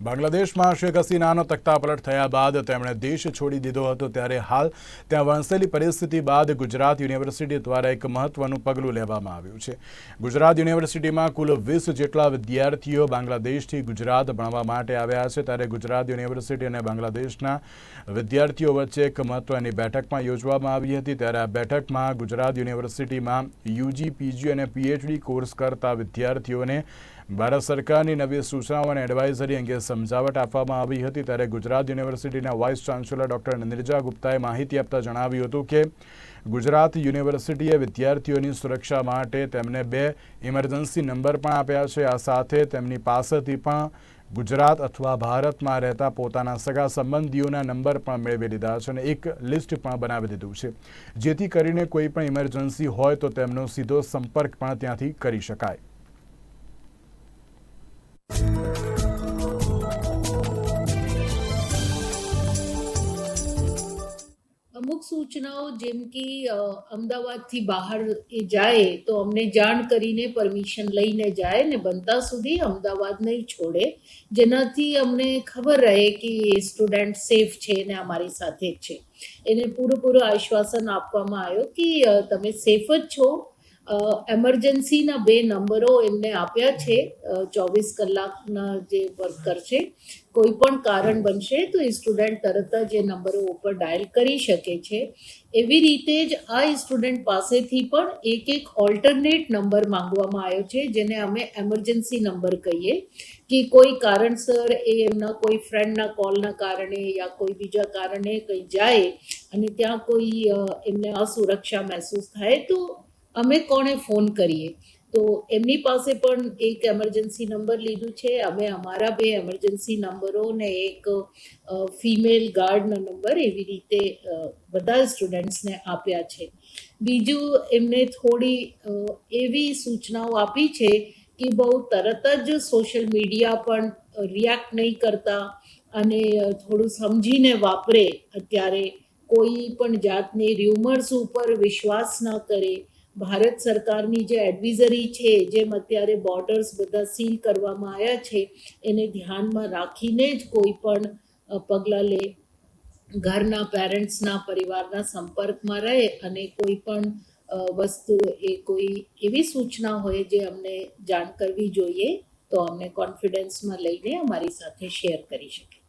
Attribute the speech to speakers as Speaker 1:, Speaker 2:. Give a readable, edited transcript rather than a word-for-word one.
Speaker 1: બાંગ્લાદેશમાં શેખ હસીનાનો તખ્તાપલટ થયા બાદ તેમણે દેશ છોડી દીધો હતો, ત્યારે હાલ ત્યાં વણસેલી પરિસ્થિતિ બાદ ગુજરાત યુનિવર્સિટી દ્વારા એક મહત્વનું પગલું લેવામાં આવ્યું છે। ગુજરાત યુનિવર્સિટીમાં કુલ 20 જેટલા વિદ્યાર્થીઓ બાંગ્લાદેશથી ગુજરાત ભણવા માટે આવ્યા છે, ત્યારે ગુજરાત યુનિવર્સિટી અને બાંગ્લાદેશના વિદ્યાર્થીઓ વચ્ચે એક મહત્વની બેઠકમાં યોજવામાં આવી હતી। ત્યારે આ બેઠકમાં ગુજરાત યુનિવર્સિટીમાં યુજી, પીજી અને પીએચડી કોર્સ કરતા વિદ્યાર્થીઓને ભારત સરકારની નવી સૂચનાઓ અને એડવાઇઝરી અંગે સમજાવટ આપવામાં આવી હતી। ત્યારે ગુજરાત યુનિવર્સિટીના વાઇસ ચાન્સેલર ડૉક્ટર નિર્જા ગુપ્તાએ માહિતી આપતા જણાવ્યું હતું કે ગુજરાત યુનિવર્સિટીએ વિદ્યાર્થીઓની સુરક્ષા માટે તેમને 2 ઇમરજન્સી નંબર પણ આપ્યા છે। આ સાથે તેમની પાસેથી પણ ગુજરાત અથવા ભારતમાં રહેતા પોતાના સગા સંબંધીઓના નંબર પણ મેળવી લીધા છે અને એક લિસ્ટ પણ બનાવી દીધું છે, જેથી કરીને કોઈ પણ ઇમરજન્સી હોય તો તેમનો સીધો સંપર્ક પણ ત્યાંથી કરી શકાય।
Speaker 2: અમુક સૂચનાઓ જેમ કે અમદાવાદથી બહાર એ જાય તો અમને જાણ કરીને પરમિશન લઈને જાય ને બનતા સુધી અમદાવાદ નહીં છોડે, જેનાથી અમને ખબર રહે કે એ સ્ટુડન્ટ સેફ છે ને અમારી સાથે જ છે। એને પૂરેપૂરું આશ્વાસન આપવામાં આવ્યો કે તમે સેફ જ છો। એમરજન્સીના 2 નંબરો એમને આપ્યા છે, 24 કલાકના જે વર્કર છે। કોઈ પણ કારણ બનશે તો એ સ્ટુડન્ટ તરત જ એ નંબરો ઉપર ડાયલ કરી શકે છે। એવી રીતે જ આ સ્ટુડન્ટ પાસેથી પણ એક ઓલ્ટરનેટ નંબર માંગવામાં આવ્યો છે, જેને અમે એમરજન્સી નંબર કહીએ કે કોઈ કારણસર એ એમના કોઈ ફ્રેન્ડના કોલના કારણે યા કોઈ બીજા કારણે કંઈ જાય અને ત્યાં કોઈ એમને અસુરક્ષા મહેસૂસ થાય તો અમે કોને ફોન કરીએ, તો એમની પાસે પણ એક એમરજન્સી નંબર લીધું છે। અમે અમારા 2 એમરજન્સી નંબરો ને એક ફિમેલ ગાર્ડનો નંબર એવી રીતે બધા સ્ટુડન્ટ્સને આપ્યા છે। બીજું એમને થોડી એવી સૂચનાઓ આપી છે કે બહુ તરત જ સોશિયલ મીડિયા પણ રિએક્ટ નહીં કરતા અને થોડું સમજીને વાપરે। અત્યારે કોઈ પણ જાતની ર્યુમર્સ ઉપર વિશ્વાસ ન કરે। ભારત સરકારની જે એડવાઇઝરી છે, જેમ અત્યારે બોર્ડર્સ બધા સીલ કરવામાં આવ્યા છે, એને ધ્યાનમાં રાખીને જ કોઈ પણ પગલાં લે। ઘરના પેરેન્ટ્સના પરિવારના સંપર્કમાં રહે અને કોઈ પણ વસ્તુ એ કોઈ એવી સૂચના હોય જે અમને જાણ કરવી જોઈએ તો અમને કોન્ફિડન્સમાં લઈને અમારી સાથે શેર કરી શકે।